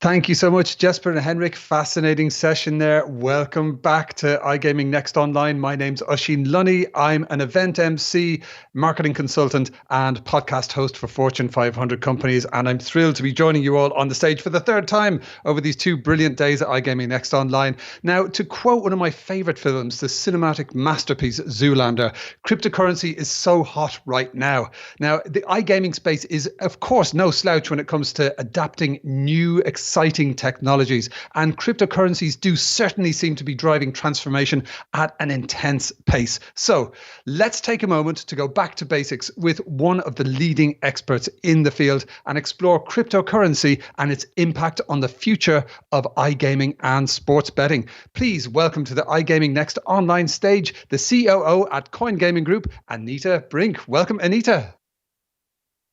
Thank you so much, Jesper and Henrik. Fascinating session there. Welcome back to iGaming Next Online. My name's Oisin Lunny. I'm an event MC, marketing consultant, and podcast host for Fortune 500 companies. And I'm thrilled to be joining you all on the stage for the third time over these 2 brilliant days at iGaming Next Online. Now, to quote one of my favorite films, the cinematic masterpiece Zoolander, cryptocurrency is so hot right now. Now, the iGaming space is, of course, no slouch when it comes to adapting new, exciting technologies, and cryptocurrencies do certainly seem to be driving transformation at an intense pace. So let's take a moment to go back to basics with one of the leading experts in the field and explore cryptocurrency and its impact on the future of iGaming and sports betting. Please welcome to the iGaming Next Online stage the COO at Coingaming Group, Anita Brinke. Welcome, Anita.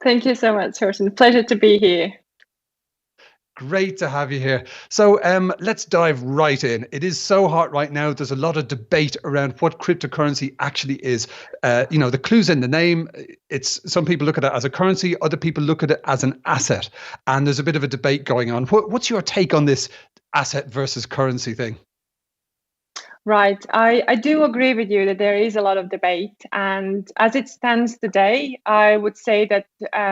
Thank you so much, Oisin. Pleasure to be here. Great to have you here. So let's dive right in. It is so hot right now. There's a lot of debate around what cryptocurrency actually is. The clue's in the name. It's some people look at it as a currency, other people look at it as an asset. And there's a bit of a debate going on. What's your take on this asset versus currency thing? Right. I do agree with you that there is a lot of debate. And as it stands today, I would say that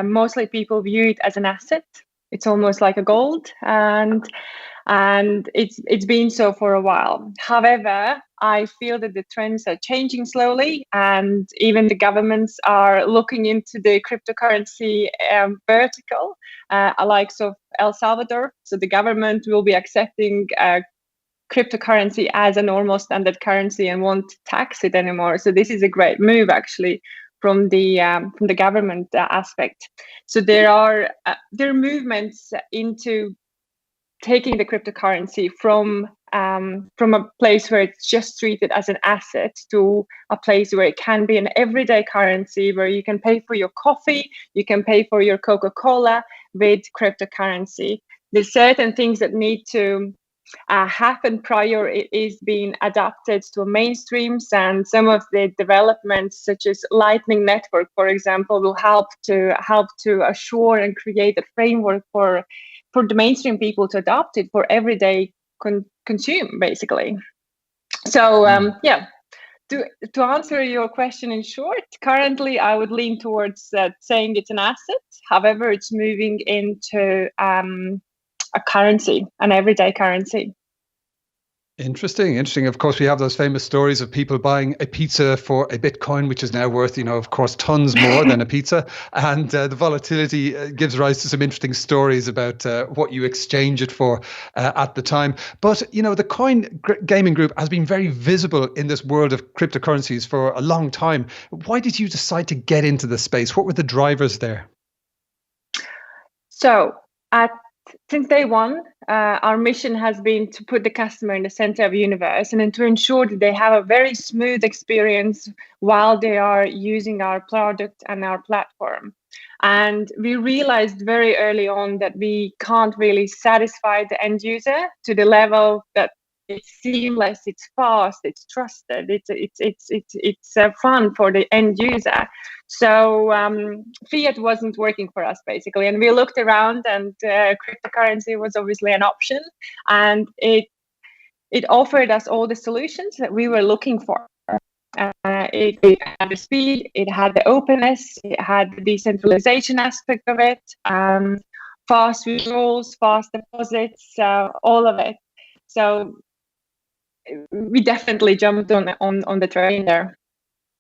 mostly people view it as an asset. It's almost like a gold, and it's been so for a while. However, I feel that the trends are changing slowly, and even the governments are looking into the cryptocurrency vertical, like of El Salvador. So the government will be accepting cryptocurrency as a normal standard currency and won't tax it anymore. So this is a great move, actually, from the government aspect. So there are movements into taking the cryptocurrency from a place where it's just treated as an asset to a place where it can be an everyday currency, where you can pay for your coffee, you can pay for your Coca-Cola with cryptocurrency. There's certain things that need to happen prior it is being adapted to mainstreams, and some of the developments such as Lightning Network, for example, will help to assure and create a framework for the mainstream people to adopt it for everyday consume, basically. So to answer your question in short, currently I would lean towards saying it's an asset. However, it's moving into a currency, an everyday currency. Interesting. Of course, we have those famous stories of people buying a pizza for a Bitcoin, which is now worth, of course, tons more than a pizza. And the volatility gives rise to some interesting stories about what you exchange it for at the time. But, the Coingaming Group has been very visible in this world of cryptocurrencies for a long time. Why did you decide to get into the space? What were the drivers there? So since day one, our mission has been to put the customer in the center of the universe and then to ensure that they have a very smooth experience while they are using our product and our platform. And we realized very early on that we can't really satisfy the end user to the level that it's seamless, it's fast, it's trusted, it's fun for the end user. So fiat wasn't working for us, basically, and we looked around, and cryptocurrency was obviously an option, and it offered us all the solutions that we were looking for. It had the speed, it had the openness, it had the decentralization aspect of it, fast withdrawals, fast deposits, all of it. So we definitely jumped on the train there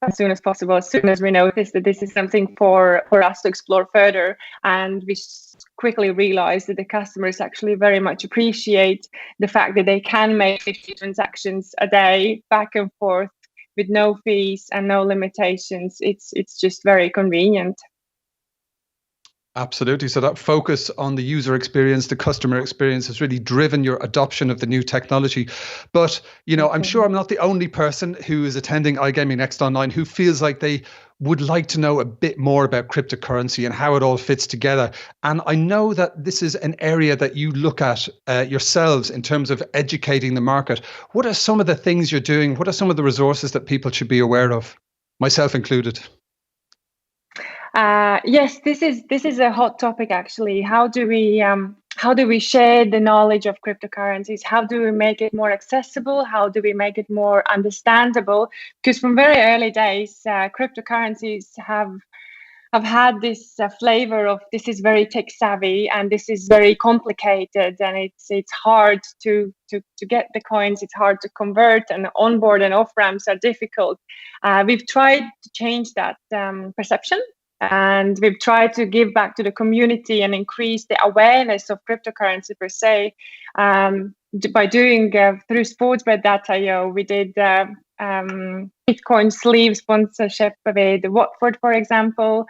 as soon as possible, as soon as we noticed that this is something for us to explore further. And we quickly realized that the customers actually very much appreciate the fact that they can make 50 transactions a day back and forth with no fees and no limitations. It's just very convenient. Absolutely. So that focus on the user experience, the customer experience has really driven your adoption of the new technology. But, I'm sure I'm not the only person who is attending iGaming Next Online who feels like they would like to know a bit more about cryptocurrency and how it all fits together. And I know that this is an area that you look at yourselves in terms of educating the market. What are some of the things you're doing? What are some of the resources that people should be aware of, myself included? Yes, this is a hot topic, actually. How do we how do we share the knowledge of cryptocurrencies? How do we make it more accessible? How do we make it more understandable? Because from very early days, cryptocurrencies have had this flavor of this is very tech savvy and this is very complicated and it's hard to get the coins. It's hard to convert, and onboard and off ramps are difficult. We've tried to change that perception, and we've tried to give back to the community and increase the awareness of cryptocurrency per se, by doing through sportsbet.io. We did Bitcoin sleeve sponsorship with Watford, for example.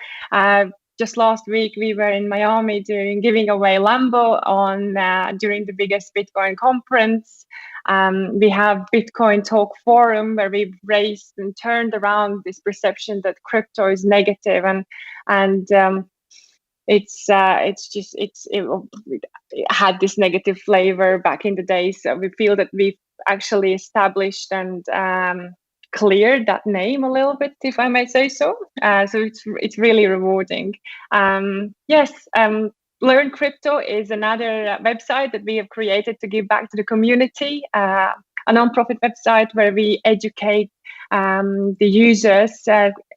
Just last week, we were in Miami giving away Lambo during the biggest Bitcoin conference. We have Bitcoin Talk Forum, where we've raised and turned around this perception that crypto is negative, and it had this negative flavor back in the day. So we feel that we've actually established and cleared that name a little bit, if I may say so. So it's really rewarding. Learn Crypto is another website that we have created to give back to the community, a non-profit website where we educate the users,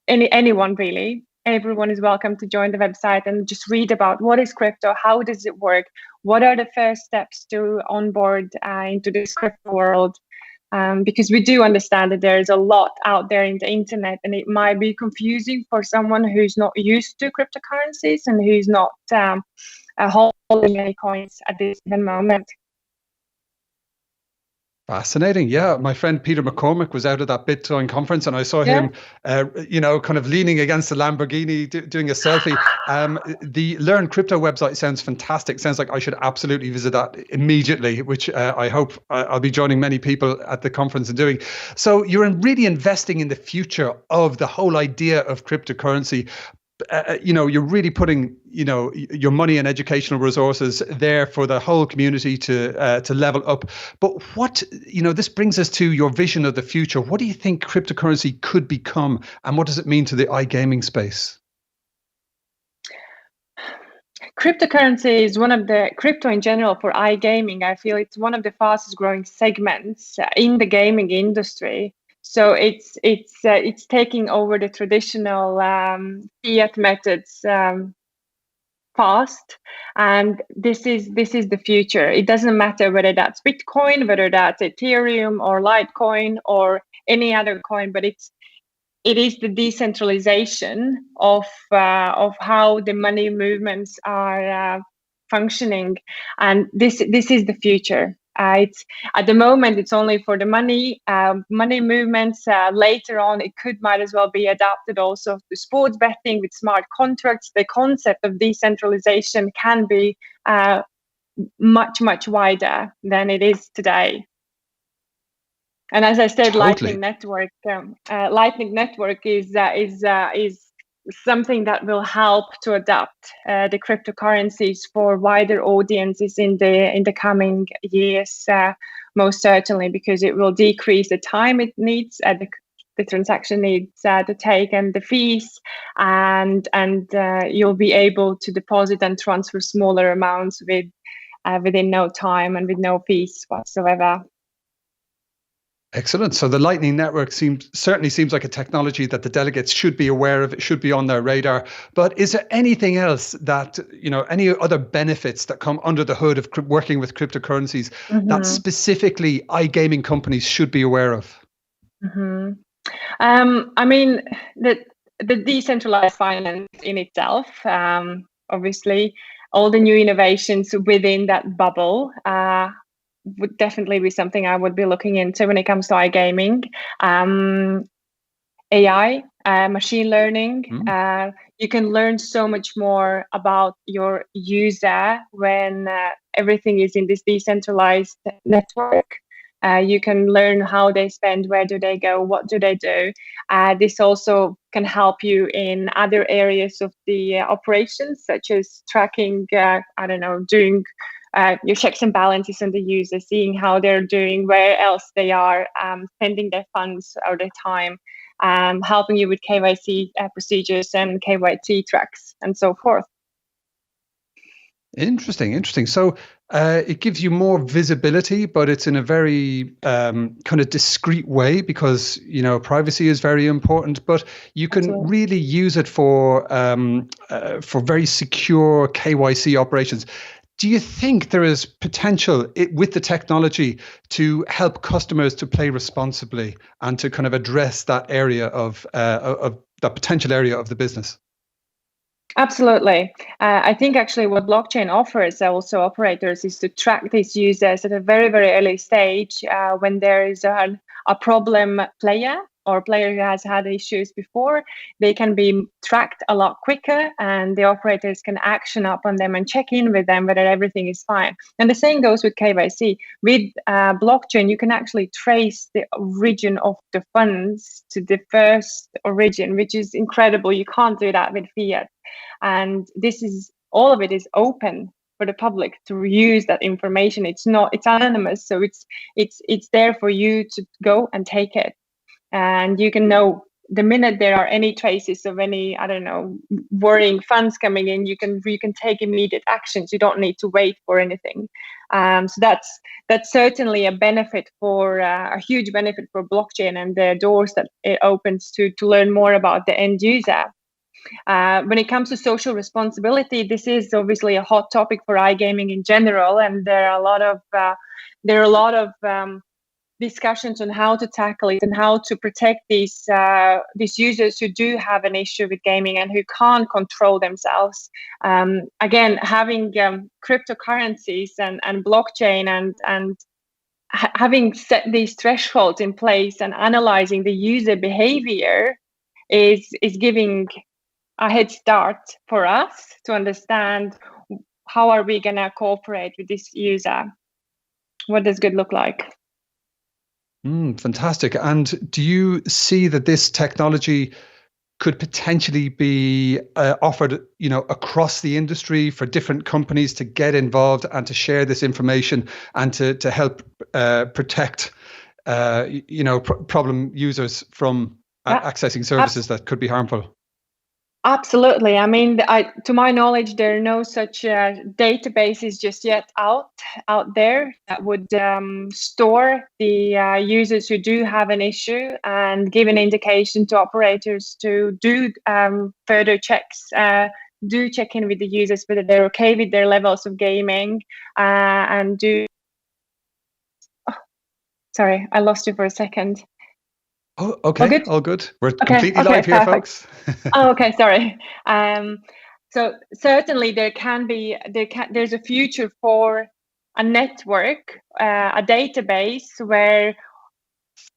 anyone really. Everyone is welcome to join the website and just read about what is crypto, how does it work, what are the first steps to onboard into this crypto world. Because we do understand that there is a lot out there in the internet, and it might be confusing for someone who's not used to cryptocurrencies and who's not holding any coins at this given moment. Fascinating. Yeah. My friend Peter McCormick was out at that Bitcoin conference, and I saw him, kind of leaning against the Lamborghini, doing a selfie. The Learn Crypto website sounds fantastic. Sounds like I should absolutely visit that immediately, which I hope I'll be joining many people at the conference and doing. So you're really investing in the future of the whole idea of cryptocurrency. You're really putting, your money and educational resources there for the whole community to level up. But what, this brings us to your vision of the future. What do you think cryptocurrency could become, and what does it mean to the iGaming space? Cryptocurrency is one of the crypto in general for iGaming. I feel it's one of the fastest growing segments in the gaming industry. So it's taking over the traditional fiat methods fast, and this is the future. It doesn't matter whether that's Bitcoin, whether that's Ethereum or Litecoin or any other coin, but it is the decentralization of how the money movements are functioning, and this is the future. It's at the moment it's only for the money movements. Later on, it might as well be adapted also to sports betting with smart contracts. The concept of decentralization can be much wider than it is today. And as I said, Totally. Lightning Network is something that will help to adapt the cryptocurrencies for wider audiences in the coming years, most certainly, because it will decrease the time it needs, the transaction needs to take, and the fees, and you'll be able to deposit and transfer smaller amounts within no time and with no fees whatsoever. Excellent. So the Lightning Network certainly seems like a technology that the delegates should be aware of. It should be on their radar. But is there anything else that, any other benefits that come under the hood of working with cryptocurrencies that specifically iGaming companies should be aware of? I mean, the decentralized finance in itself, obviously, all the new innovations within that bubble would definitely be something I would be looking into when it comes to iGaming. AI, machine learning. You can learn so much more about your user when everything is in this decentralized network. You can learn how they spend, where do they go, what do they do. This also can help you in other areas of the operations, such as tracking, doing your checks and balances on the user, seeing how they're doing, where else they are spending their funds or their time, helping you with KYC procedures and KYC tracks and so forth. Interesting. So it gives you more visibility, but it's in a very kind of discreet way because privacy is very important. But you can Absolutely. really use it for very secure KYC operations. Do you think there is potential with the technology to help customers to play responsibly and to kind of address that area of that potential area of the business? Absolutely. I think actually what blockchain offers also operators is to track these users at a very, very early stage when there is a problem player or player who has had issues before. They can be tracked a lot quicker and the operators can action up on them and check in with them whether everything is fine. And the same goes with KYC. With blockchain, you can actually trace the origin of the funds to the first origin, which is incredible. You can't do that with fiat. And this is all of it is open for the public to use that information. It's anonymous, so it's there for you to go and take it, and you can know the minute there are any traces of any, I don't know, worrying funds coming in, you can take immediate actions. You don't need to wait for anything. So that's certainly a benefit for a huge benefit for blockchain and the doors that it opens to learn more about the end user. When it comes to social responsibility, this is obviously a hot topic for iGaming in general, and there are a lot of discussions on how to tackle it and how to protect these users who do have an issue with gaming and who can't control themselves. Again, having cryptocurrencies and blockchain and having set these thresholds in place and analyzing the user behavior is giving a head start for us to understand how are we going to cooperate with this user. What does good look like? Fantastic. And do you see that this technology could potentially be offered, across the industry for different companies to get involved and to share this information and to help protect, problem users from accessing services that could be harmful? Absolutely. I mean, to my knowledge, there are no such databases just yet out there that would store the users who do have an issue and give an indication to operators to do further checks. Do check in with the users whether they're okay with their levels of gaming and do. Oh, sorry, I lost you for a second. Oh, okay. All good. We're completely Okay, live here, perfect. folks. Oh, okay, sorry. So certainly there's a future for a network, a database where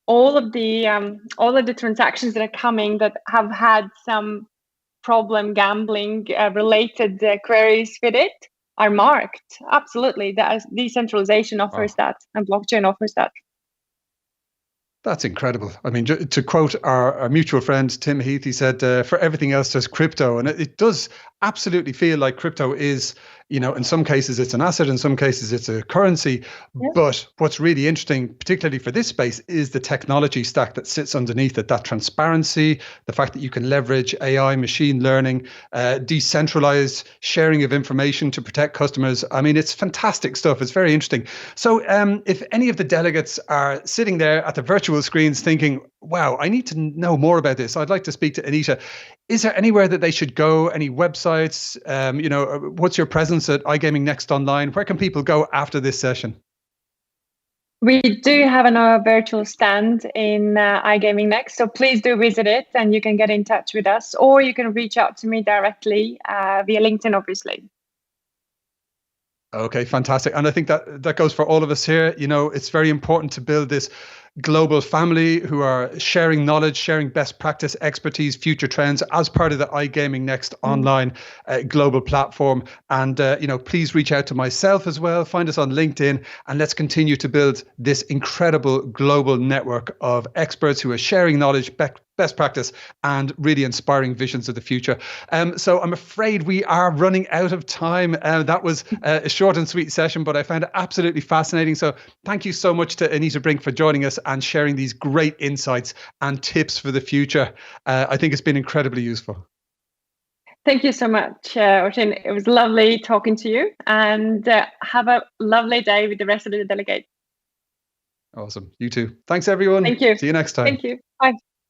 all of the transactions that are coming that have had some problem gambling related queries with it are marked. Absolutely, that decentralization offers that, and blockchain offers that. That's incredible. I mean, to quote our mutual friend, Tim Heath, he said, for everything else, there's crypto. And it does absolutely feel like crypto is, in some cases it's an asset, in some cases it's a currency. Yeah. But what's really interesting, particularly for this space, is the technology stack that sits underneath it, that transparency, the fact that you can leverage AI, machine learning, decentralized sharing of information to protect customers. I mean, it's fantastic stuff. It's very interesting. So if any of the delegates are sitting there at the virtual screens thinking, wow, I need to know more about this, I'd like to speak to Anita, is there anywhere that they should go? Any websites? What's your presence at iGaming Next Online? Where can people go after this session? We do have a virtual stand in iGaming Next, so please do visit it and you can get in touch with us, or you can reach out to me directly via LinkedIn, obviously. Okay, fantastic. And I think that goes for all of us here. It's very important to build this global family who are sharing knowledge, sharing best practice, expertise, future trends as part of the iGaming Next Online global platform. And, please reach out to myself as well. Find us on LinkedIn and let's continue to build this incredible global network of experts who are sharing knowledge, best practice, and really inspiring visions of the future. So I'm afraid we are running out of time. That was a short and sweet session, but I found it absolutely fascinating. So thank you so much to Anita Brinke for joining us and sharing these great insights and tips for the future. I think it's been incredibly useful. Thank you so much, Oisin. It was lovely talking to you, and have a lovely day with the rest of the delegates. Awesome. You too. Thanks, everyone. Thank you. See you next time. Thank you. Bye.